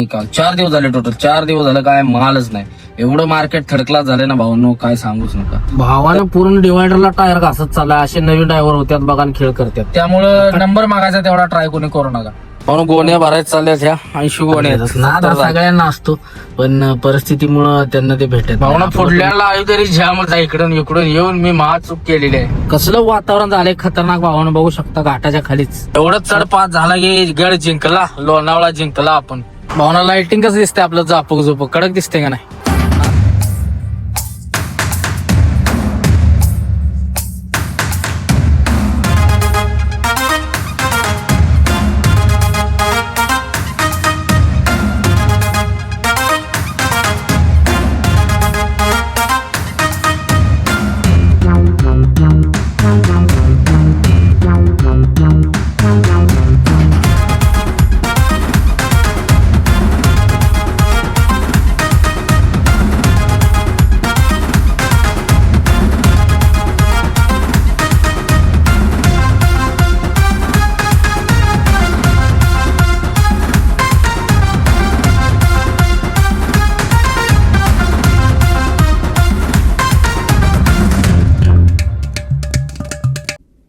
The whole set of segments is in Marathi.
काल 4 दिवस झाले, टोटल 4 दिवस झालं काय मालच नाही. एवढं मार्केट थर्ड क्लास झालंय ना भावांनो, काय सांगूच नका. भावानं पूर्ण डिवायडरला टायर घासत चाललाय. असे नवीन ड्रायव्हर होत्यात बघा आणि खेळ करतात. त्यामुळं नंबर मागायचा तेवढा ट्राय कोणी करू नका. म्हणून गोण्या भरायच चालल्यात ह्या 80 गोण्या आहेत. नाद हा सगळ्यांना असतो, पण परिस्थितीमुळे त्यांना ते भेटत भावना फुडल्याला आई तरी जामच आहे. इकडून इकडून येऊन मी महाचूक केलेली आहे. कसलं वातावरण झालंय खतरनाक. भावानं बघू शकता घाटाच्या खालीच एवढं चढपात झाला की गड जिंकला, लोणावळा जिंकला आपण. भावना लाइटिंग कसं दिसते आपलं, झापक झोपक कडक दिसते का नाही.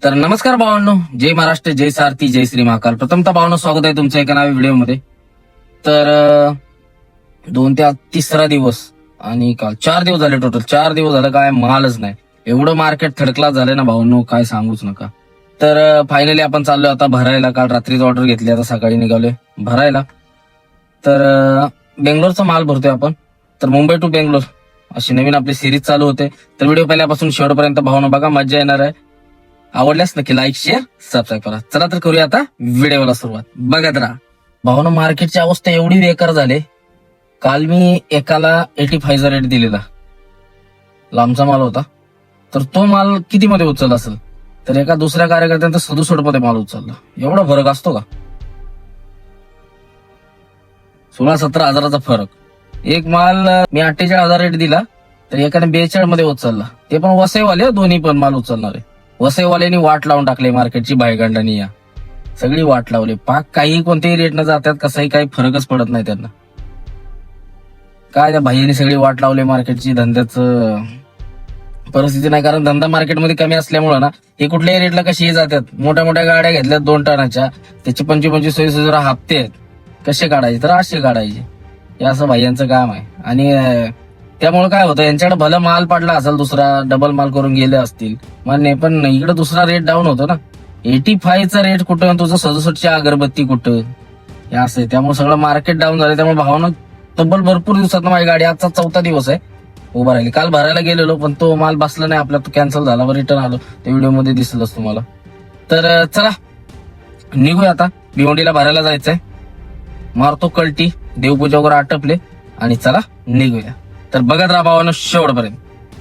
तर नमस्कार भावांनो, जय महाराष्ट्र, जय सारथी, जय श्री महाकाल. प्रथमतः भावांनो स्वागत आहे तुमचं एका नव्या व्हिडिओमध्ये. तर 2 ते 3 दिवस आणि काल 4 दिवस झाले, टोटल 4 दिवस झालं काय मालच नाही. एवढं मार्केट थर्ड क्लास झालंय ना भावांनो, काय सांगूच नका. तर फायनली आपण चाललोय आता भरायला. काल रात्रीच ऑर्डर घेतली, आता सकाळी निघालोय भरायला. तर बेंगलोरचा माल भरतोय आपण. तर मुंबई टू बेंगलोर अशी नवीन आपली सिरीज चालू होते. तर व्हिडिओ पहिल्यापासून शेवटपर्यंत भावांनो बघा, मजा येणार आहे. आवडल्यास नक्की लाईक, शेअर, सबस्क्राईब करा. चला तर करूया आता व्हिडिओला सुरुवात. बघत राहा भावांनो, मार्केटची अवस्था एवढी बेकार झाली. काल मी एकाला 85चा रेट दिलेला, लांबचा माल होता. तर तो माल किती मध्ये उचलला असेल, तर एका दुसऱ्या कार्यकर्त्यांचा 67 मध्ये माल उचलला. एवढा फरक असतो का? 16-17 हजाराचा फरक. एक माल मी 48,000 रेट दिला, तर एकाने 42 मध्ये उचलला. ते पण वसईवाले, दोन्ही पण माल उचलणारे. वसईवाल्यांनी वाट लावून टाकली मार्केटची, भायगंडानी या सगळी वाट लावली. पाक काही कोणत्याही रेटनं जातात, कसाही काही फरकच पडत नाही त्यांना. काय त्या भाईंनी सगळी वाट लावली मार्केटची. धंद्याचं परिस्थिती नाही, कारण धंदा मार्केटमध्ये कमी असल्यामुळे ना हे कुठल्याही रेटला कशीही जातात. मोठ्या मोठ्या गाड्या घेतल्यात 2 टनाच्या, त्याचे 25-26 हप्ते आहेत. कसे काढायचे, तर 800 काढायचे. हे असं भाईयांचं काम आहे. आणि त्यामुळे काय होतं, यांच्याकडे भलं माल पडला असेल, दुसरा डबल माल करून गेले असतील मान्य, पण इकडे दुसरा रेट डाऊन होतो ना. 85चा रेट कुठं, तुझं 67ची अगरबत्ती कुठं, हे असं. त्यामुळे सगळं मार्केट डाऊन झालं. त्यामुळे भावना तब्बल भरपूर दिवसात माझी गाडी आजचा 4था दिवस आहे उभा राहिली. काल भरायला गेलेलो, पण तो माल बसला नाही आपला, तो कॅन्सल झाला. रिटर्न आलो, त्या व्हिडिओमध्ये दिसलंच तुम्हाला. तर चला निघूया आता. भिवंडीला भरायला जायचंय. मारतो कल्टी, देवपूजा वगैरे आटपले आणि चला निघूया. तर बघत राहा भावानं शेवटपर्यंत.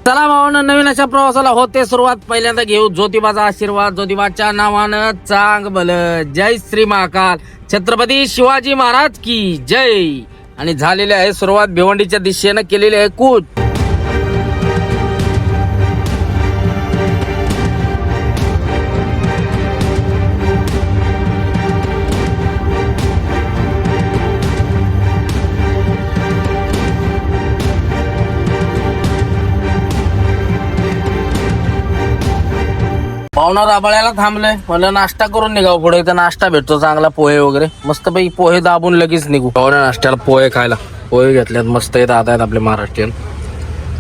चला भावानं, नवीन अशा प्रवासाला होते सुरुवात. पहिल्यांदा घेऊ ज्योतिबाचा आशीर्वाद. ज्योतिबाच्या नावानं चांग भलं. जय श्री महाकाल, छत्रपती शिवाजी महाराज की जय. आणि झालेली आहे सुरुवात. भिवंडीच्या दिशेनं केलेली आहे कूच. पाहुणा राबाळ्याला थांबलोय, मला नाश्ता करून निघावं. पुढे इथं नाश्ता भेटतो चांगला, पोहे वगैरे मस्त पैकी. पोहे दाबून लगेच निघू. पाहुण्या नाश्त्याला पोहे खायला. पोहे घेतल्यात मस्त. येत आता आहेत आपले महाराष्ट्रीयन.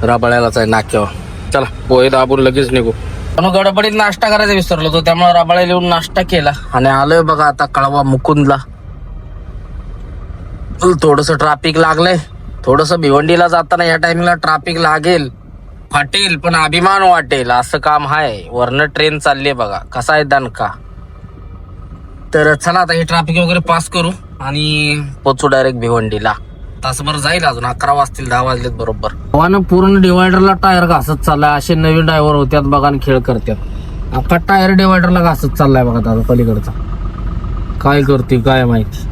राबाळ्यालाच आहे नाक्यावर. चला पोहे दाबून लगेच निघू. पण गडबडीत नाश्ता करायचा विसरलो होतो, त्यामुळे राबाळ्या येऊन नाश्ता केला आणि आलोय बघा आता कळवा मुकुंदला. थोडस ट्रॅफिक लागलंय. थोडस भिवंडीला जाताना या टायमिंगला ट्रॅफिक लागेल, फाटेल, पण अभिमान वाटेल असं काम आहे. वरनं ट्रेन चालली बघा, कसा आहे दणका. तर चला आता हे ट्रॅफिक वगैरे पास करू आणि पोचू डायरेक्ट भिवंडीला. तासभर जाईल, अजून 11 वाजतील, 10 वाजलेत बरोबर. भावानं पूर्ण डिवायडरला टायर घासत चाललाय. असे नवीन ड्रायव्हर होत्यात बघा आणि खेळ करतात. अख्खा टायर डिवायडरला घासत चाललाय बघा दादा पलीकडचा. काय करते काय माहिती,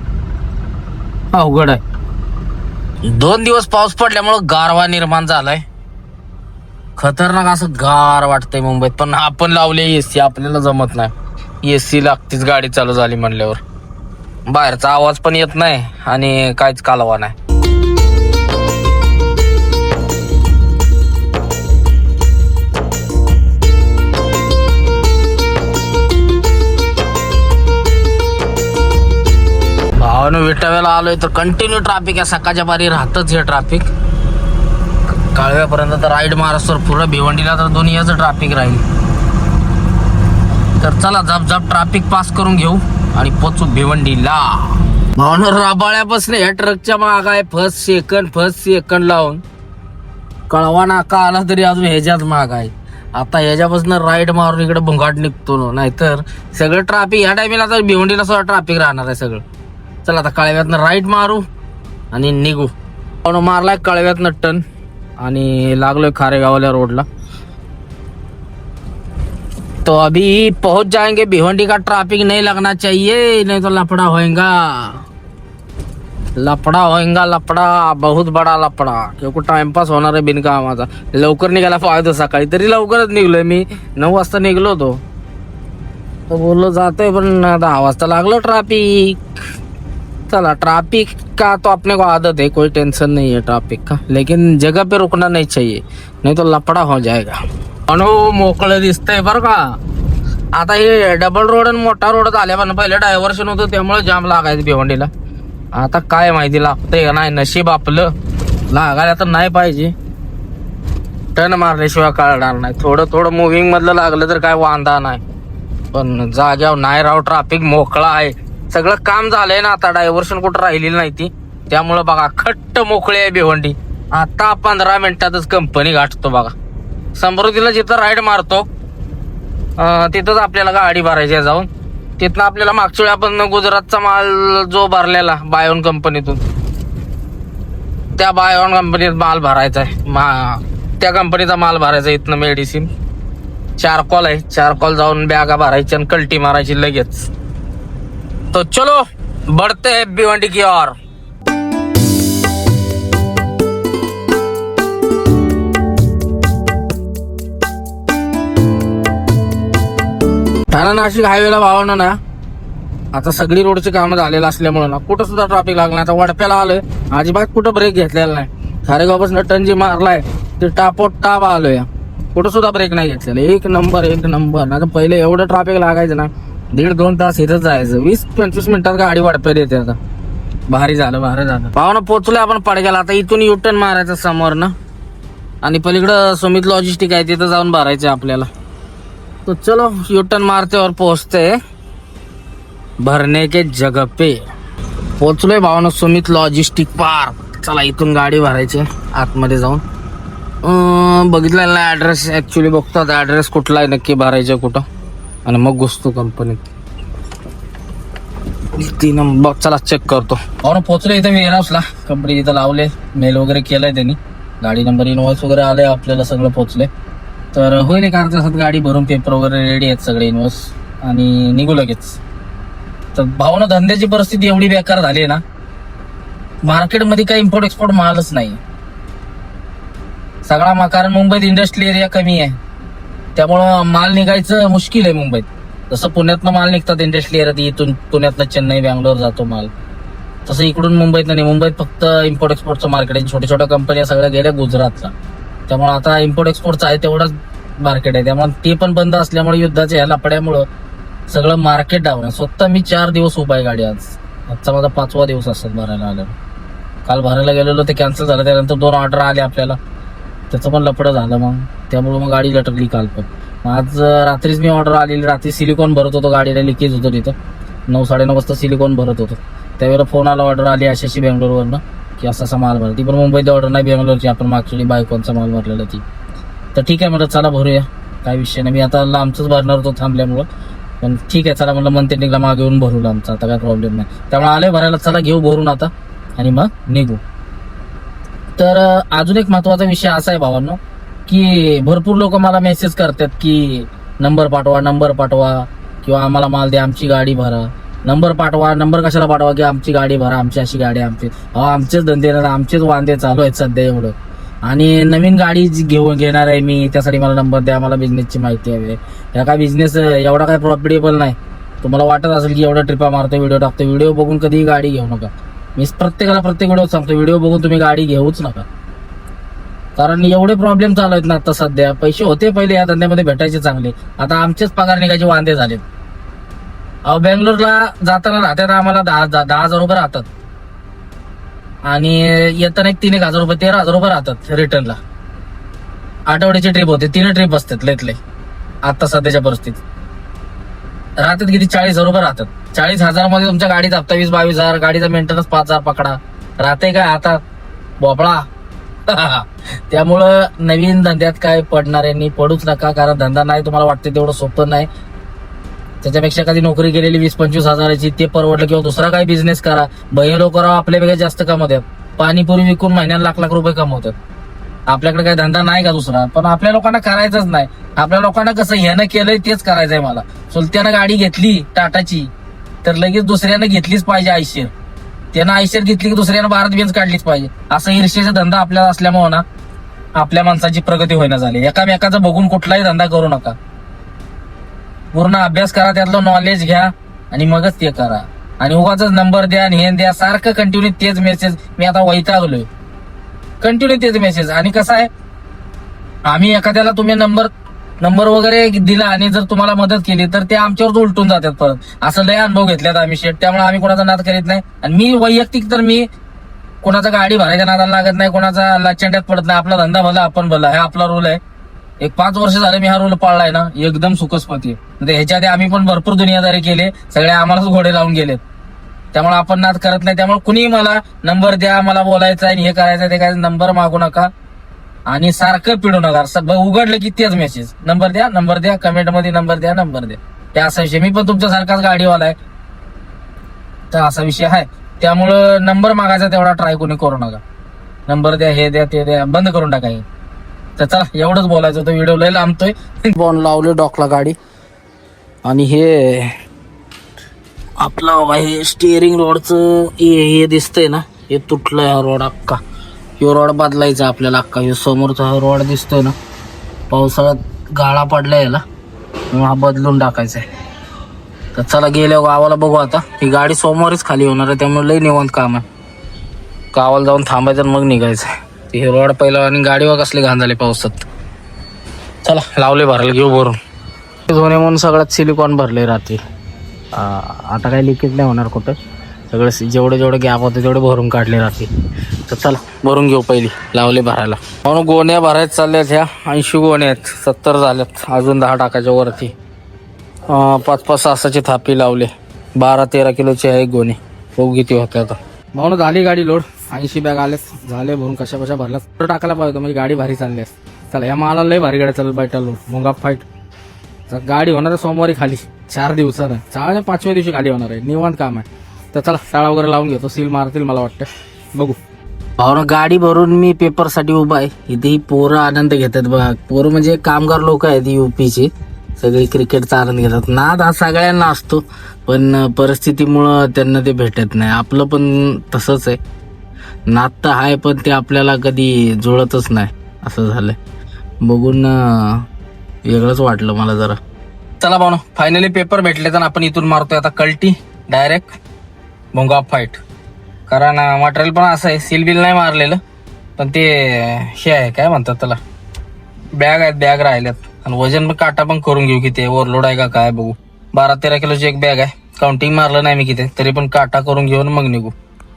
अवघड आहे. 2 दिवस पाऊस पडल्यामुळे गारवा निर्माण झालाय. खतरनाक असं गार वाटतंय मुंबईत. पण आपण लावले एसी, आपल्याला जमत नाही. एसी लागतीच गाडी चालू झाली म्हणल्यावर. बाहेरचा आवाज पण येत नाही आणि काहीच कालवा नाही. भावानं विटाव्याला आलोय तर कंटिन्यू ट्रॅफिक आहे. सकाळच्या बारी राहतच हे ट्रॅफिक. काळव्यापर्यंत तर राईड महाराष्ट्र पुढं भिवंडीला तर दोन्ही याचं ट्रॅफिक राहील. तर चला झप ट्रॅफिक पास करून घेऊ आणि पोचू भिवंडीला. भावना राबाळ्यापासून या ट्रकच्या माग आहे फर्स्ट सेकंड लावून कळवा नाका आला तरी अजून ह्याच्यात माग आहे. आता ह्याच्यापासून राईड मारून इकडे भुंगाट निघतो, नाहीतर सगळं ट्रॅफिक ह्या टायमिंगला तर भिवंडीला सुद्धा ट्रॅफिक राहणार आहे सगळं. चला आता कळव्यातनं राईट मारू आणि निघू. मारलाय कळव्यातनं टन आणि लागलोय खारेगावल्या रोडला. तो अभी पहुंच जाएंगे. भिवंडी का ट्रैफिक नहीं लगना चाहिए, नहीं तो लफड़ा होएगा बहुत बड़ा लफड़ा. क्योंकि टाइमपास होणार आहे बिनकामाचा. लवकर निघायला पाहिजे. सकाळी तरी लवकरच निघलोय मी, 9 वाजता निघलो होतो. तो बोललो जातोय पण 10 वाजता लागलो ट्रैफिक. चला ट्रैफिक का तो अपने को आदत है, कोई टेंशन नहीं है ट्रैफिक का, लेकिन जगह पे रुकना नहीं चाहिए, नहीं तो लफड़ा हो जाएगा. मोकळं दिसतंय बरं का. आता हे डबल रोड आणि मोठा रोड झाल्या पण पहिले डायव्हर्शन होतं त्यामुळे जाम लागायचं भिवंडीला. आता काय माहिती लागतंय का नाही, नशीब आपलं. लागायला तर नाही पाहिजे, टर्न मारल्याशिवाय कळणार नाही. थोडं मुव्हिंग मधलं लागलं तर काय वांधा नाही, पण जाग्यावर नाही राव. ट्रॅफिक मोकळा आहे, सगळं काम झालंय ना. आता डायव्हर्शन कुठं राहिलेली नाही ती, त्यामुळं बघा खट्ट मोकळी आहे भिवंडी. आता 15 मिनिटातच कंपनी गाठतो बघा. समृद्धीला जिथं राईड मारतो तिथंच आपल्याला गाडी भरायची आहे जाऊन. तिथनं आपल्याला मागच्या वेळी आपण गुजरातचा माल जो भरलेला बायोन कंपनीतून, त्या बायोन कंपनीत माल भरायचा आहे. त्या कंपनीचा माल भरायचा इथनं मेडिसिन. 4 कॉल आहे, 4 कॉल जाऊन बॅगा भरायची आणि कल्टी मारायची लगेच. तो चलो बढ़ते हैं भिवंडी की ओर. ठाणा नाशिक हायवेला भावना ना आता सगळी रोडची कामं झालेलं असल्यामुळे ना कुठं सुद्धा ट्रॅफिक लागला. आता वडप्याला आलोय, अजिबात कुठं ब्रेक घेतलेला नाही. खारेगावपासून टन जी मारलाय ते टाप आलोय, कुठं सुद्धा ब्रेक नाही घेतलेला. एक नंबर. आता पहिले एवढं ट्रॅफिक लागायचं ना, 1.5-2 तास इथंच जायचं. 20-25 मिनिटात गाडी वडप्याला येते. आता भारी झालं. भावना पोचलोय आपण पडग्याला. आता इथून युटर्न मारायचं समोर ना, आणि पलीकडं सुमित लॉजिस्टिक आहे तिथं जाऊन भरायचं आपल्याला. तो चलो यूटर्न मारते और पहुंचते भरने के जगह पे. पोचलोय भावना सुमित लॉजिस्टिक पार्क. चला इथून गाडी भरायची आतमध्ये जाऊन. बघितलेला ऍड्रेस, ऍक्च्युली बघतात ऍड्रेस कुठला आहे नक्की भरायचं कुठं, आणि मग घुसतो कंपनीत. 3 नंबर. चला चेक करतो. भावना पोचलो इथं वेअर हाऊसला. कंपनी इथं लावले, मेल वगैरे केलंय त्यांनी. गाडी नंबर इनवॉइस वगैरे आले आपल्याला, सगळं पोचले. तर होईल एक अर्ध्या तासात गाडी भरून, पेपर वगैरे रेडी आहेत सगळे इनवॉइस, आणि निघू लगेच. तर भावना धंद्याची परिस्थिती एवढी बेकार झाली आहे ना, मार्केटमध्ये काही इम्पोर्ट एक्सपोर्ट मालच नाही सगळा. कारण मुंबईत इंडस्ट्रियल एरिया कमी आहे, त्यामुळं माल निघायचं मुश्किल आहे मुंबईत. जसं पुण्यातनं माल निघतात इंडस्ट्रियल एरियात, इथून पुण्यातनं चेन्नई बँगलोर जातो माल, तसं इकडून मुंबईत नाही. मुंबईत फक्त इम्पोर्ट एक्सपोर्टचं मार्केट आहे. छोट्या कंपन्या सगळ्या गेल्या गुजरातला, त्यामुळे आता इम्पोर्ट एक्सपोर्टचं आहे तेवढंच मार्केट आहे. त्यामुळे ते पण बंद असल्यामुळे युद्धाच्या ह्या लपड्यामुळं सगळं मार्केट डाऊन आहे. स्वतः मी 4 दिवस उभा आहे गाडी. आजचा माझा 5वा दिवस असतात भरायला आल्यावर. काल भरायला गेलेलो ते कॅन्सल झालं, त्यानंतर 2 ऑर्डर आले आपल्याला, त्याचं पण लपडं झालं मग, त्यामुळे मग गाडी लटकली काल पण. आज रात्रीच मी ऑर्डर आलेली, रात्री सिलिकॉन भरत होतो, गाडीला लिकेज होतं तिथं. 9-9:30 वाजता सिलिकॉन भरत होतो, त्यावेळेला फोन आला, ऑर्डर आली अशी बेंगलोरवरनं की असा माल भरला. ती पण मुंबईत ऑर्डर नाही, बेंगलोरची. आपण मागच्या बायकोनचा माल भरलेला ती. तर ठीक आहे म्हटलं चला भरूया, काय विषय नाही. मी आता लांबच भरणार होतो थांबल्यामुळं, पण ठीक आहे चला म्हटलं मंथेनिकला मागे येऊन भरू आमचा, आता काय प्रॉब्लेम नाही. त्यामुळे आले भरायला, चला घेऊ भरून आता आणि मग निघू. तर अजून एक महत्वाचा विषय असा आहे भावांनो, की भरपूर लोक मला मेसेज करतात की नंबर पाठवा किंवा आम्हाला माल द्या, आमची गाडी भरा. नंबर पाठवा, नंबर कशाला पाठवा की आमची गाडी भरा, आमची अशी गाडी आमची. आमचेच धंदे, आमचेच वांदे चालू आहेत सध्या एवढं. आणि नवीन गाडी घेणार आहे मी, त्यासाठी मला नंबर द्या, मला बिझनेसची माहिती हवी. या काय बिझनेस एवढा काय प्रॉफिटेबल नाही, तुम्हाला वाटत असेल की एवढ्या ट्रिपा मारतो, व्हिडिओ टाकतो, व्हिडिओ बघून कधीही गाडी घेऊ नका. मी प्रत्येकाला प्रत्येक व्हिडिओ सांगतो, व्हिडिओ बघून तुम्ही गाडी घेऊच नका. कारण एवढे प्रॉब्लेम चालू आहेत ना आता सध्या. पैसे होते पहिले या धंद्यामध्ये भेटायचे चांगले, आता आमचेच पगार निघायचे वांदे झालेत. अहो बेंगलोरला जाताना राहतात आम्हाला 10,000 रुपये राहतात आणि येताना एक 3,000 रुपये 13,000 रुपये राहतात रिटर्नला. आठवड्याची ट्रिप होते, 3 ट्रिप असतात लेतले आता सध्याच्या परिस्थितीत. राहतात किती 40,000 रुपये राहतात. 40,000 मध्ये तुमच्या गाडीचा हप्ता 20-22,000, गाडीचा मेंटेनन्स 5,000 पकडा. राहते काय आता भोपळा. त्यामुळं नवीन धंद्यात काय पडणाऱ्यांनी पडूच नका, कारण धंदा नाही तुम्हाला वाटते तेवढं सोपं नाही. त्याच्यापेक्षा कधी नोकरी केलेली 20-25 हजाराची ते परवडलं, किंवा दुसरा काही बिझनेस करा. बहिलो करा, आपल्यापेक्षा जास्त कमवतात. पाणीपुरी विकून महिन्याला लाख रुपये कमवतात. आपल्याकडे काही धंदा नाही का दुसरा, पण आपल्या लोकांना करायचंच नाही. आपल्या लोकांना कसं ह्यानं केलंय तेच करायचंय. मला चुलत्यानं गाडी घेतली टाटाची, तर लगेच दुसऱ्यानं घेतलीच पाहिजे आयशर. त्यानं आयशर घेतली की दुसऱ्यानं भारत बेंज काढलीच पाहिजे. असं ईर्ष्याचा धंदा आपल्याला असल्यामुळे ना आपल्या माणसाची प्रगती होईना झाली. एकामेकाचं बघून कुठलाही धंदा करू नका. पूर्ण अभ्यास करा, त्यातलं नॉलेज घ्या आणि मगच ते करा. आणि उगाच नंबर द्या आणि हे द्या, सारखं कंटिन्यू तेच मेसेज. मी आता वैतागलोय कंटिन्यू तेच मेसेज. आणि कसं आहे, आम्ही एखाद्याला तुम्ही नंबर वगैरे दिला आणि जर तुम्हाला मदत केली तर ते आमच्यावर उलटून जातात परत. असं लय अनुभव घेतल्यात आम्ही शेट. त्यामुळे आम्ही कोणाचा नाद करीत नाही. आणि मी वैयक्तिक तर मी कोणाचा गाडी भरायच्या नादाला लागत नाही, कोणाचा लाचंड्यात पडत नाही. आपला धंदा भला आपण भला, हा आपला रूल आहे. एक 5 वर्ष झाले मी हा रूल पाळलाय ना, एकदम सुखस्पती. म्हणजे ह्याच्या आधी आम्ही पण भरपूर दुनियादारी केले, सगळे आम्हालाच घोडे लावून गेलेत. त्यामुळे आपण नाद करत नाही. त्यामुळे कुणीही मला नंबर द्या, मला बोलायचं आहे हे करायचं ते काय, नंबर मागू नका आणि सारखं पिडू नका. उघडलं की तेच मेसेज, नंबर द्या, कमेंट मध्ये नंबर द्या. त्या असा विषय. मी पण तुमच्यासारखाच गाडीवाला आहे, तर असा विषय आहे. त्यामुळं नंबर मागायचा तेवढा ट्राय कोणी करू नका. नंबर द्या, हे द्या, ते द्या, बंद करून टाकाय. तर चला एवढंच बोलायचं होतं, व्हिडिओ लय लांबतोय. बॉन लावले डॉकला गाडी. आणि हे आपलं बघा, हे स्टिअरिंग रोडचं हे दिसतंय ना, हे तुटलंय. हा रोड अक्का, ह्यो रोड बदलायचा आपल्याला अक्का. ह्यो समोरचा हा रोड दिसतोय ना, पावसाळ्यात गाळा पडलाय याला, हा बदलून टाकायचा आहे. तर चला गेल्या गावाला बघू आता. ही गाडी सोमवारीच खाली होणार आहे, त्यामुळे लय निवांत काम आहे. गावाला जाऊन थांबायचं आणि मग निघायचं. हे रोड पहिला आणि गाडीवर कसले घाण झाले पावसात. चला लावले भरायला, घेऊ भरून. धोने म्हणून सगळ्यात सिलिकॉन भरले रात्री. आता काही लिकेज नाही होणार कुठं. सगळं जेवढे गॅप होते तेवढे भरून काढले रात्री. तर चला भरून घेऊ पहिली, लावले भरायला. म्हणून गोण्या भरायच चालल्यात. ह्या 80 गोण्या आहेत, 70 झाल्यात, अजून 10 टाकायच्या वरती. 5-5 6ची थापी लावले. 12-13 किलोची आहे गोणी. बघू किती होते आता. म्हणून झाली गाडी लोड. 80 बॅग आलेत, झाले भरून. कशा भरल्या टाकायला पाहिजे म्हणजे गाडी भारी चालली असते. चला या मला लय भारी गाडी चालत बायटा लोड मोंगा फाईट. गाडी होणार आहे सोमवारी खाली, 4 दिवसानं. 5व्या दिवशी खाली होणार आहे. निवांत काम आहे. तर चला शाळा वगैरे लावून घेतो, सील मारतील मला वाटतं, बघू. भावना गाडी भरून मी पेपरसाठी उभा आहे. इथे ही पोरं आनंद घेतात बघा. पोरं म्हणजे कामगार लोक आहेत UPचे, सगळे क्रिकेटचा आनंद घेतात. नाद हा सगळ्यांना असतो, पण परिस्थितीमुळं त्यांना ते भेटत नाही. आपलं पण तसंच आहे. नाद तर आहे, पण ते आपल्याला कधी जुळतच नाही. असं झालंय. बघून वेगळंच वाटलं मला जरा. चला भाऊ, फायनली पेपर भेटले तर आपण इथून मारतोय आता कल्टी डायरेक्ट भोंगा फाईट. कारण मटेरियल पण असं आहे, सील बिल नाही मारलेलं, पण ते हे आहे काय म्हणतात त्याला, बॅग आहेत, बॅग राहिल्यात. आणि वजन पण काटा पण करून घेऊ किती ओव्हरलोड आहे का काय बघू. 12-13 किलोची एक बॅग आहे. काउंटिंग मारलं नाही मी किती, तरी पण काटा करून घेऊन मग निघू.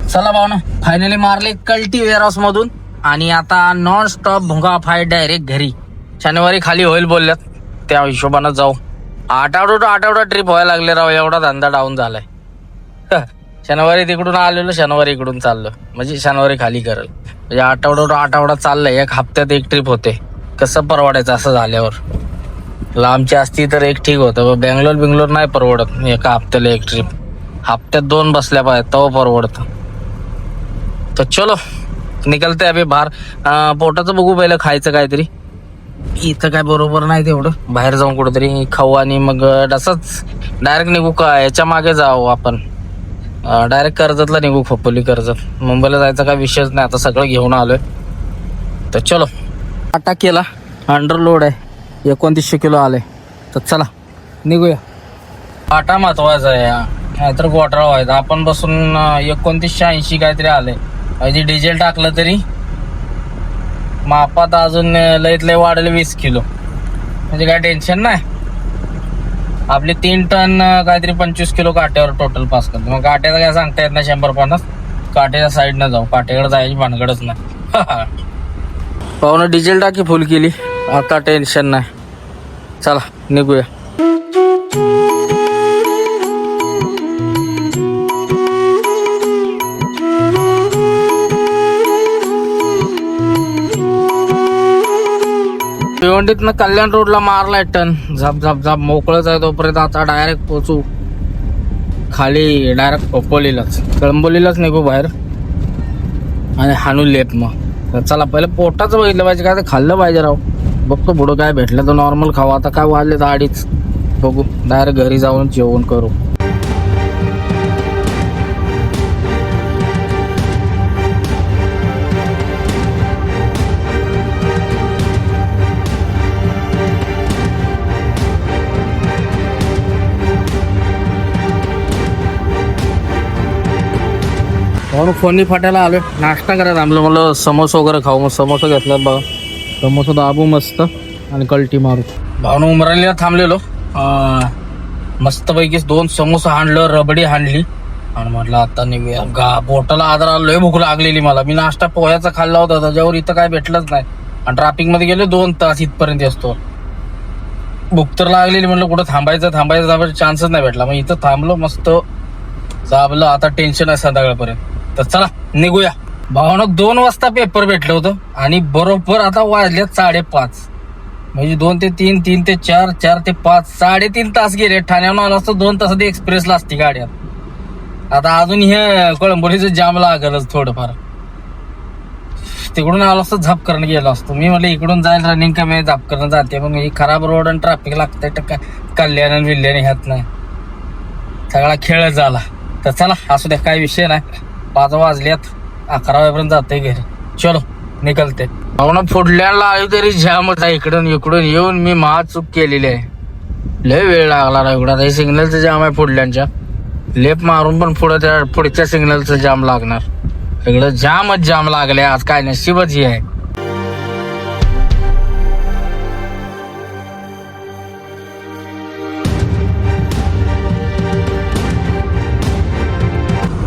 चला भाऊ ना, फायनली मारले कल्टी वेअरहाऊस मधून. आणि आता नॉन स्टॉप भोंगा फाईट डायरेक्ट घरी. शनिवारी खाली होईल बोलल्यात, त्या हिशोबानं जाऊ. आठवडा ट्रिप व्हायला लागले राव. एवढा धंदा डाऊन झालाय. शनिवारी तिकडून आलेलो, शनिवारी इकडून चाललो, म्हणजे शनिवारी खाली करेल. म्हणजे आठवडा चाललाय. एक हप्त्यात एक ट्रिप होते. कसं परवडायचं असं झाल्यावर. लांबची असती तर एक ठीक होतं, बेंगलोर नाही परवडत. एका हप्त्याला एक ट्रिप, हप्त्यात 2 बसल्या पाहिजे तेव्हा परवडतं. तर चलो निकलते अभि बाहेर. पोटाचं बघू पहिलं, खायचं काहीतरी. इथं काय बरोबर नाही तेवढं, बाहेर जाऊन कुठेतरी खाऊ आणि मग असंच डायरेक्ट निघू. का याच्या मागे जाऊ आपण, डायरेक्ट कर्जतला निघू. खोपोली कर्जत. मुंबईला जायचा काय विषयच नाही, आता सगळं घेऊन आलोय. तर चलो. टाटा केला, अंडरलोड आहे, 2900 किलो आले. तर चला निघूया. फाटा महत्वाचा आहे नाहीतर घोटाळा व्हायचा. आपण बसून 2980 काहीतरी आलंय, म्हणजे डिझेल टाकलं तरी मापात अजून लईत लय वाढेल 20 किलो, म्हणजे काय टेन्शन नाही. आपले 3 टन काहीतरी 25 किलो काट्यावर टोटल पास करतो. मग काट्याचं काय सांगता येत नाही, 150 काट्याच्या साईडनं जाऊ, काट्याकडे जायची भानगडच नाही. पाहुणं डिझेल टाकी फुल केली, आता टेन्शन नाही. चला निघूया. भिवंडीतनं कल्याण रोडला मारलाय टन, झाप झाप झाप मोकळच आहे तोपर्यंत. आता डायरेक्ट पोचू खाली, डायरेक्ट खोपोलीलाच, कळंबोलीलाच निघू बाहेर आणि हाणू लेप. मग तर चला पहिलं पोटाचं बघितलं पाहिजे, काय ते खाल्लं पाहिजे राव. बघतो पुढं काय भेटलं तर नॉर्मल खाऊ. आता काय वाजले तर 2:30, बघू डायरेक्ट घरी जाऊन जेवण करू. म्हणून फोनी फाट्याला आलोय, नाश्ता करायला थांबलो. मला समोसा वगैरे खाऊ, मग समोसा घेतला बघा. समोसा दाबू मस्त आणि कल्टी मारू. भावनं उमरालीला थांबलेलो, मस्तपैकी 2 समोसा हाणलं, रबडी हाणली आणि म्हटलं आता निघूया. बोटाला आधार आलोय, भूक लागलेली मला. मी नाश्ता पोह्याचा खाल्ला होता, त्याच्यावर इथं काय भेटलंच नाही. आणि ट्रॅफिक मध्ये गेलो 2 तास इथपर्यंत असतो. भूक तर लागलेली, म्हटलं कुठं थांबायचं चान्सच नाही भेटला. मग इथं थांबलो, मस्त दाबलं. आता टेन्शन आहे संध्याकाळपर्यंत. तर चला निघूया. भावानं 2 वाजता पेपर भेटलं होतं आणि बरोबर आता वाजले 5:30, म्हणजे 2 ते 3, 3 ते 4, 4 ते 5, 3.5 तास गेले. ठाण्याहून आलो असतो 2 तासात एक्सप्रेसला असती गाड्यात. आता अजून हे कळंबोलीचं जाम लागलच थोडंफार. तिकडून आलो असतो झाप करणं गेलो असतो. मी म्हटलं इकडून जाईल, रनिंग कमी झाप करणं जाते. मग ही खराब रोड आणि ट्रॅफिक लागतंय, कल्याण आणि विल्याने ह्यात नाही, सगळा खेळ झाला. तर चला असू द्या, काही विषय नाही. 5 वाजल्यात, 11 वाजेपर्यंत जाते घरी. चलो निकलते. भावना फुडल्याला आली तरी जामच आहे. इकडून येऊन मी चूक केलेली आहे. लय वेळ लागला ना इकडं. हे सिग्नलचं जाम आहे फुडल्यांच्या, लेप मारून पण पुढच्या सिग्नलचं जाम लागणार. इकडं जामच जाम लागले आज, काय नशीबच ही आहे.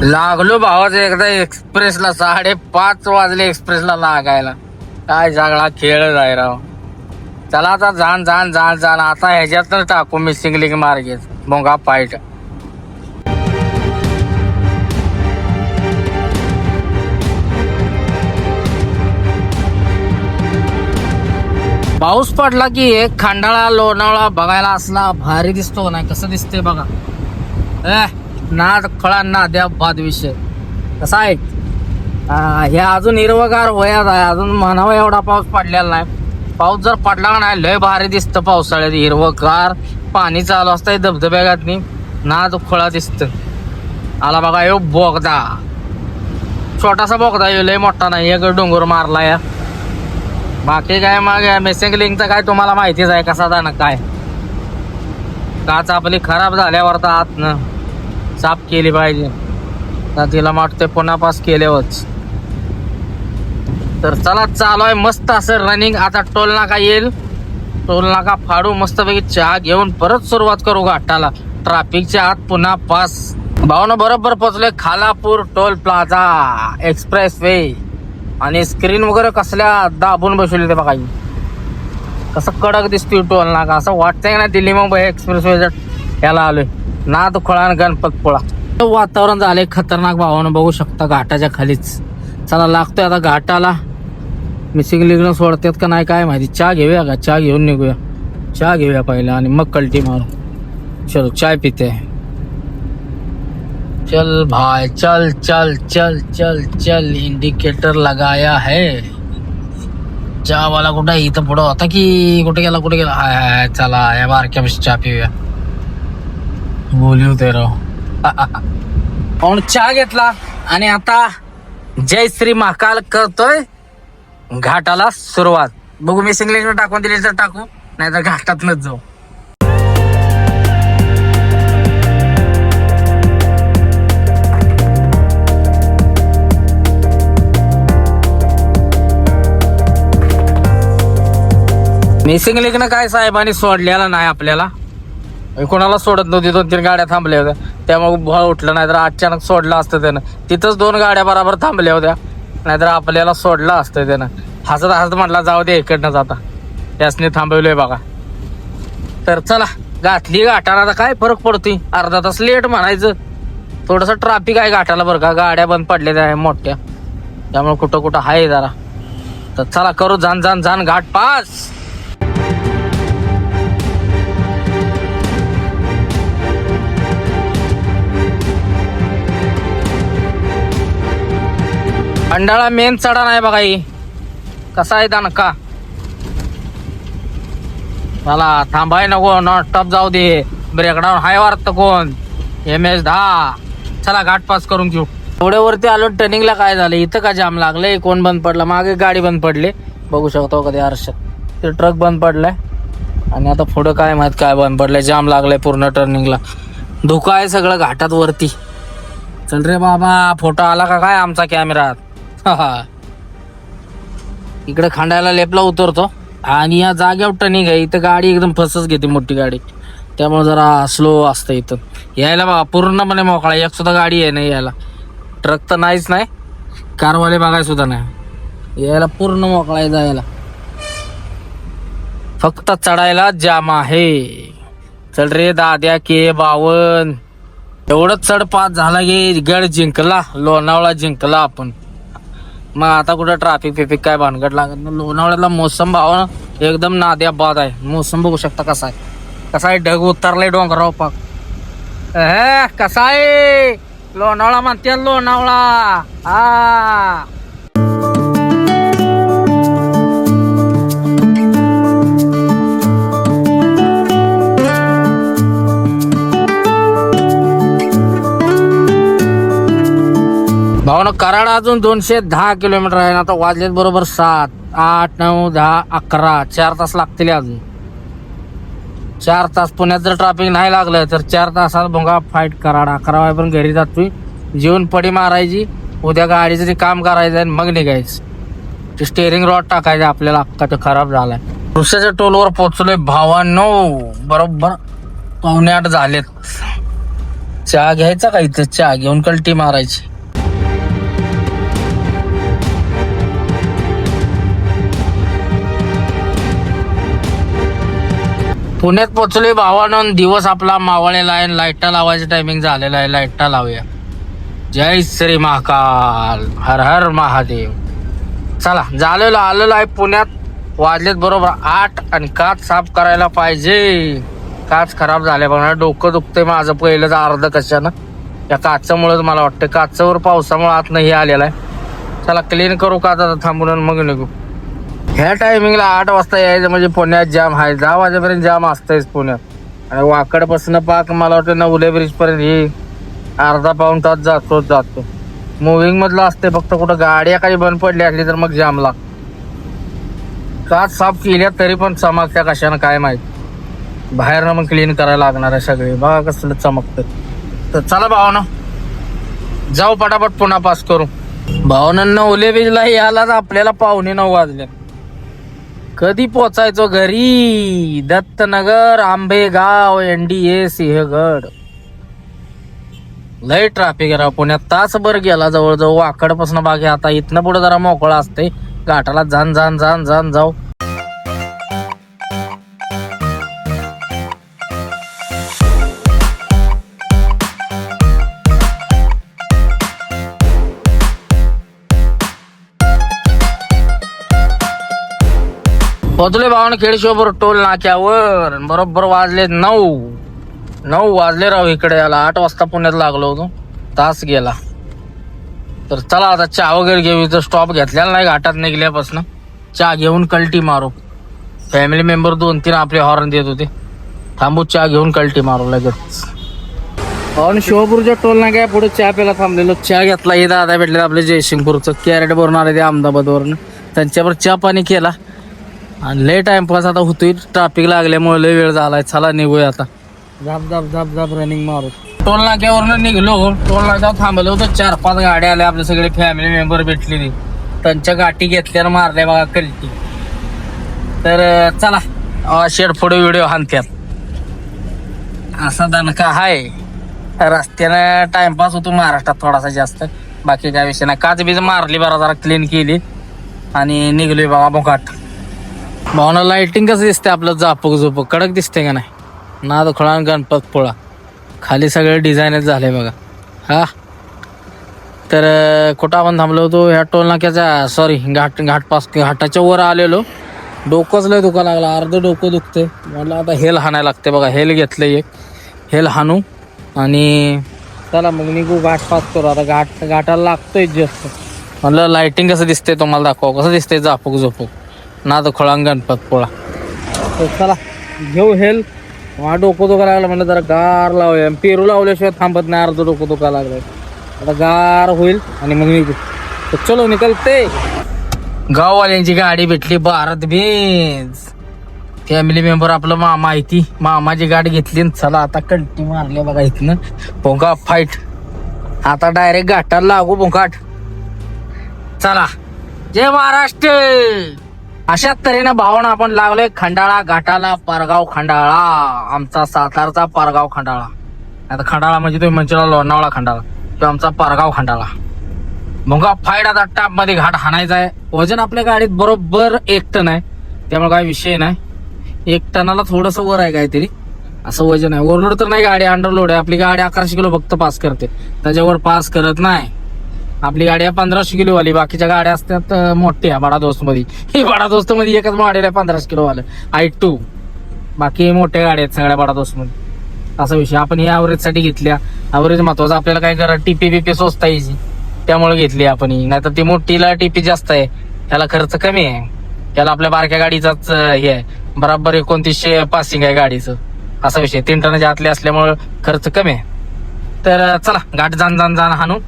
लागलो भावाचं एकदा एक्सप्रेसला. 5:30 वाजले एक्सप्रेसला लागायला. काय सगळा खेळ आहे राव. चला आता जाण आता ह्याच्यातच टाकू मिसिंग लिंक मार्गेत मोंगा पाईट. पाऊस पडला की एक खंडाळा लोणावळा बघायला असला भारी दिसतो नाही, कसं दिसतंय बघा. नाद खळा नाद्या बाद विषय कसा आहे. हे अजून हिरवगार वयात आहे, अजून म्हणावा एवढा पाऊस पडलेला नाही. पाऊस जर पडला नाही लय भारी दिसतं पावसाळ्यात. हिरवगार पाणी चालू असतंय धबधब्यात, नाद खळा दिसत. आला बघा यो बोगदा, छोटासा बोगदा यो, लय मोठा नाही. एक डोंगर मारला या. बाकी काय मग मिसिंग लिंकचं काय तुम्हाला माहितीच आहे कसा जाणं काय. काच आपली खराब झाल्यावर तर आतनं साफ केली पाहिजे, तर तिला वाटते पुन्हा पास केल्यावरच. तर चला चालू आहे मस्त असं रनिंग. आता टोल नाका येईल, टोल नाका फाडू मस्तपैकी चहा घेऊन परत सुरुवात करू घाटाला. ट्रॅफिकच्या आत पुन्हा पास. भावना बरोबर पोहोचलोय Khalapur toll plaza expressway. आणि स्क्रीन वगैरे कसल्या दाबून बसवले ते बघा, कसं कडक दिसतोय टोल नाका. असं वाटतंय ना दिल्ली मुंबई एक्सप्रेस वे याला आलोय. नाद खोळा गणपतपुळा. वातावरण झालंय खतरनाक भावानं, बघू शकता घाटाच्या खालीच. चला लागतोय आता घाटाला. मिसिंग लिंक सोडतात का नाही काय माहिती. चहा घेऊया का, चहा घेऊन निघूया. चहा घेऊया पहिला आणि मग कल्टी मारू. चलो चाय पिते. चल भाई चल चल चल चल चल, इंडिकेटर लगाया है. चहा वाला कुठे इथं पुढं होता की कुठे गेला. हाय चला या बारक्या चहा पिऊया. बोली होते राव. म्हणून चहा घेतला आणि आता जय श्री महाकाल करतोय घाटाला सुरुवात. बघू मिसिंग लिंक टाकून दिली तर टाकू, नाहीतर घाटातनच जाऊ. मिसिंग लिंकनं काय साहेबांनी सोडलेला नाही आपल्याला. कोणाला सोडत नव्हती, 2-3 गाड्या थांबल्या होत्या त्यामुळे भळ उठलं, नाहीतर अचानक सोडलं असतं त्यानं. तिथंच 2 गाड्या बराबर थांबल्या होत्या, नाहीतर आपल्याला सोडलं असतं त्यानं. हसत हसत म्हटलं जाऊ दे इकडनंच आता, त्यासनी थांबवलंय बघा. तर चला गाठली घाटाला, आता काय फरक पडतोय, अर्धा तास लेट म्हणायचं. थोडस ट्रॅफिक आहे घाटाला बरं का, गाड्या बंद पडलेल्या आहे मोठ्या, त्यामुळे कुठं कुठं आहे जरा. तर चला करू जाण घाट पास. अंडाळा मेन चढा नाही बघा, ही कसा आहे दणका. मला थांबाय नको, नॉन स्टॉप जाऊ दे, ब्रेकडाऊन हाय वाटतं कोण MS-10. चला घाट पास करून घेऊ. एवढ्यावरती आलो, टर्निंगला काय झालं, इथं का जाम लागलंय, कोण बंद पडला, मागे गाडी बंद पडली बघू शकतो कधी आरशात, ते ट्रक बंद पडलाय. आणि आता पुढं काय माहित काय बंद पडलंय, जाम लागलंय पूर्ण टर्निंगला, धोका आहे सगळं घाटात वरती. चल रे बाबा, फोटो आला का काय आमचा कॅमेरात. इकडे खांडायला लेपला उतरतो आणि या जागेवर टर्निंग आहे, इथं गाडी एकदम फसच घेते मोठी गाडी, त्यामुळे जरा स्लो असतं इथं. यायला बघा पूर्णपणे मोकळा, एक सुद्धा गाडी आहे नाही यायला, ट्रक तर नाहीच नाही, कारवाले बघाय सुद्धा नाही, यायला पूर्ण मोकळा आहे जायला, फक्त चढायला जाम आहे. चल रे दाद्या के 52, एवढंच चढ पास झाला की गड जिंकला, लोणावळा जिंकला आपण. मग आता कुठं ट्रॅफिक काय भानगड लागत नाही. लोणावळ्यातला मोसम भाव एकदम नाद्या बाद आहे. मोसम बघू शकता कसा आहे, ढग उतरलाय डोंगराव पाक. कसा आहे लोणावळा, म्हणते लोणावळा. हा भावना, कराड अजून 210 किलोमीटर आहे. आता वाजलेत बरोबर 7, 8, 9, 10, 11, 4 तास लागतील अजून. 4 तास. पुण्यात जर ट्रॅफिक नाही लागलं तर 4 तासात भोंगा फाईट कराड. 11 वाजेपर्यंत घरी जातोय, जेवण पडी मारायची, उद्या गाडीचं ते काम करायचं आणि मग निघायचं. ते स्टेअरिंग रॉड टाकायचं आपल्याला, अक्का ते खराब झालाय. ऋषाच्या टोलवर पोहोचलोय भावांनो, बरोबर 7:45 झालेत. चहा घ्यायचा का इथं, चहा घेऊन कल्टी मारायची. पुण्यात पोहोचलोय भावानं, दिवस आपला मावळलेला आहे, लाईटा लावायचं टायमिंग झालेला आहे, लाईटा लावूया. जय श्री महाकाल, हर हर महादेव. चला आलेलो आहे पुण्यात, वाजलेत बरोबर 8 आणि काच साफ करायला पाहिजे. काच खराब झाल्या बघा, डोकं दुखतंय माझं पहिलंच अर्ध कशानं, या काचामुळेच मला वाटतं, काचावर पावसामुळे आत नाही आलेला आहे. चला क्लीन करू काच आता थांबून, मग निघू. ह्या टायमिंगला 8 वाजता यायचं म्हणजे पुण्यात जाम आहे, 10 वाजेपर्यंत जाम असतंयच पुण्यात. आणि वाकडपासून पाक मला वाटतं नवले ब्रिज पर्यंत ही अर्धा पाऊण तास जातो. मुव्हिंग मधलं असते, फक्त कुठं गाड्या काही बंद पडली असली तर मग जामला. काच साफ केल्या तरी पण चमकत्या कशानं काय माहित, बाहेरनं मग क्लीन करायला लागणार आहे सगळे. बघा कसलं चमकतं. तर चला भावनं जाऊ पटापट पुन्हा पास करू. भावनांना ओले बीजला यालाच आपल्याला 8:45 वाजले. कधी पोचायचो घरी, दत्तनगर, आंबेगाव, NDA, सिंहगड. लय ट्रॅफिक आहे पुण्यात, तासभर गेला जवळजवळ वाकडपासून बाकी. आता इथनं पुढे जरा मोकळा असते, घाटाला जाण जाऊ. पोचले भावानं खेडशिवापूर टोल नाक्यावर, बरोबर वाजले 9 वाजले राव इकडे याला. 8 वाजता पुण्यात लागलो होतो, तास गेला. तर चला आता चहा वगैरे घेऊ. इथं स्टॉप घेतलेला नाही घाटात निघल्यापासून, चहा घेऊन कल्टी मारू. फॅमिली मेंबर 2-3 आपले हॉर्न देत होते, थांबू चहा घेऊन कल्टी मारू लगेच. भावानं शिवापूरच्या टोल नाक्या पुढे चहा प्यायला थांबलेलो, चहा घेतला. हे दादा भेटले आपले जयसिंगपूरचं, कॅरेट भरून आले ते अहमदाबादवरनं, त्यांच्यावर चहा पाणी केला आणि लय टाइमपास आता होतोय. ट्रॅफिक लागल्यामुळे लय वेळ झालाय. चला निघूया आता, जाप रनिंग मारू. टोल नाक्यावरनं निघलो, टोल नाक्यावर थांबलो होतो. 4-5 गाड्या आल्या, आपले सगळे फॅमिली मेंबर भेटलेली, त्यांच्या गाठी घेतल्यानं मारल्या बघा कल्टी. तर चला शेड पुढे व्हिडिओ हाणत्यात असा दणका हाय. रस्त्यानं टाइमपास होतो महाराष्ट्रात थोडासा जास्त, बाकी काय विषय नाही. काच बीज मारली बरा, जरा क्लीन केली आणि निघलोय बाबा मोकाट. भावना लाइटिंग कसं दिसते आपलं, झापक झोपक कडक दिसते का नाही. नाद खोळा गणपत पोळा खाली सगळे डिझाईनच झाले बघा. हा तर कुठं आपण थांबलो होतो, ह्या टोल नाक्याच्या सॉरी घाटाच्या वर आलेलो. डोकंच लय दुखा लागला, अर्ध डोकं दुखते. म्हटलं आता हेल हाणायला लागते बघा. हेल घेतलं एक, हेल हाणू आणि चला मग निघू. घाट पास करू आता. घाटाला लागतोय जास्त. म्हटलं लाइटिंग कसं दिसते तुम्हाला दाखवा, कसं दिसते झापक झोपक नाद खोळा गणपत पोळा. तर चला घेऊ हेल. हा डोकं दुखा लागलं, म्हणलं जरा गार लावूया. पेरू लावल्याशिवाय थांबत नाही, अर्ध डोकं दुखा लागलं. आता गार होईल आणि मग निघू. तर चलो निकलते. गाववाल्यांची गाडी भेटली, भारत बेंज. फॅमिली मेंबर आपलं मामा आहे ती, मामाची गाडी घेतली. चला आता कंटी मारली बघा इथनं. भोंगा फाईट आता डायरेक्ट घाटाला लागू भोंगाट. चला जय महाराष्ट्र. अशाच तऱ्हेनं भावना आपण लागलोय खंडाळा घाटाला. पारगाव खंडाळा, आमचा सातारचा पारगाव खंडाळा. आता खंडाळा म्हणजे तुम्ही म्हणशीला लोणावळा खंडाळा, तो आमचा पारगाव खंडाळा. मग फाईट आता टाप मध्ये घाट हाणायचा आहे. वजन आपल्या गाडीत बरोबर 1 टन आहे, त्यामुळे काय विषय नाही. 1 टनाला थोडस वर आहे काहीतरी असं वजन आहे. ओव्हरलोड तर नाही गाडी, अंडरलोड आहे. आपली गाडी 1100 किलो फक्त पास करते, त्याच्यावर पास करत नाही. आपली गाडी आहे 1500 किलो वाली. बाकीच्या गाड्या असतात मोठ्या बडा दोस्त मध्ये. ही बडा दोस्त मध्ये एकच मॉडेल आहे 1500 किलो वालं i2. बाकी मोठ्या गाड्या आहेत सगळ्या बडा दोस्त मध्ये. असा विषय. आपण ही ॲव्हरेज साठी घेतल्या. ॲव्हरेज महत्वाचं. आपल्याला काय करा, टीपी बीपी स्वस्त आहे त्यामुळे घेतली आपण. नाहीतर ती मोठीला टीपी जास्त आहे, त्याला खर्च कमी आहे. त्याला आपल्या बारक्या गाडीचाच हे आहे, बराबर 2900 पासिंग आहे गाडीचं. असा विषय. 3 टनाच्या आतले असल्यामुळे खर्च कमी आहे. तर चला घाट जाण हाणू.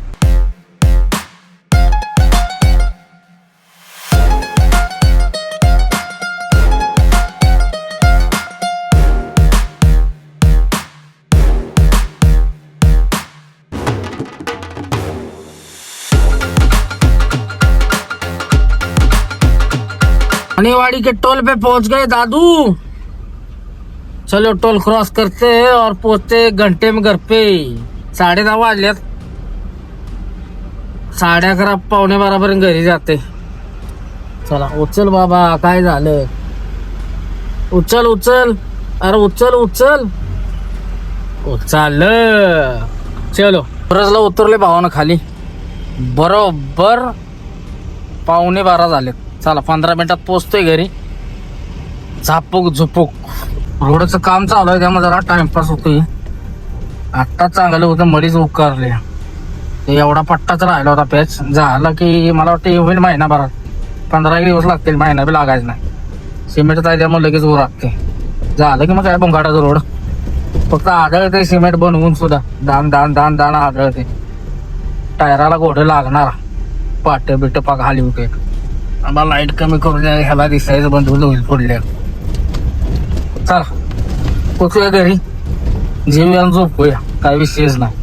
अनिवाड़ी के टोल पे पहुंच गए दादू. चलो टोल क्रॉस करते हैं और पहुंचते 1 घंटे में घर पे. 10:30 वाजल्यात. 11:30 पावणे 12 पर्यंत घरी जाते. चला उचल बाबा, काय झालं. उचल अरे उचल. चलो बरंचला उतरले भावानं खाली. बरोबर पावणे 12 झालेत. चला 15 मिनिटात पोहोचतोय घरी. झापूक झुपूक रोडचं काम चालू आहे, त्यामुळे जरा टाइमपास होतोय. आत्ता चांगलं होतं, मडीच उकारले. एवढा पट्टाच राहिला होता पॅच. झाला की मला वाटतं होईल महिनाभरात. 15 दिवस लागतील, महिना बी लागायचं नाही. सिमेंट आहे त्यामुळे लगेच उरागते. झालं की मग काय बंगाडाचं रोड. फक्त आढळते सिमेंट बनवून सुद्धा. दान आढळते. टायराला घोडं लागणार. पाट बिट पाक खाली होते. आम्हाला लाईट कमी करून द्या, ह्याला दिसायचं बंद होईल पुढल्या. चला पोचूया घरी, जेवूया आणि झोपूया, काय विषयच नाही.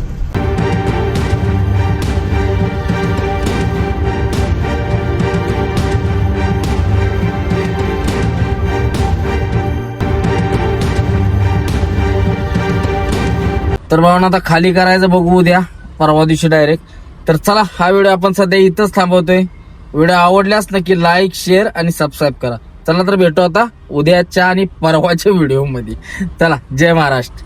तर भावना आता खाली करायचं बघू उद्या परवा दिवशी डायरेक्ट. तर चला हा व्हिडिओ आपण सध्या इथंच थांबवतोय. व्हिडिओ आवडल्यास नक्की लाईक, शेअर आणि सबस्क्राईब करा. चला तर भेटू आता उद्याच्या आणि परवाच्या व्हिडिओ मध्ये. चला जय महाराष्ट्र.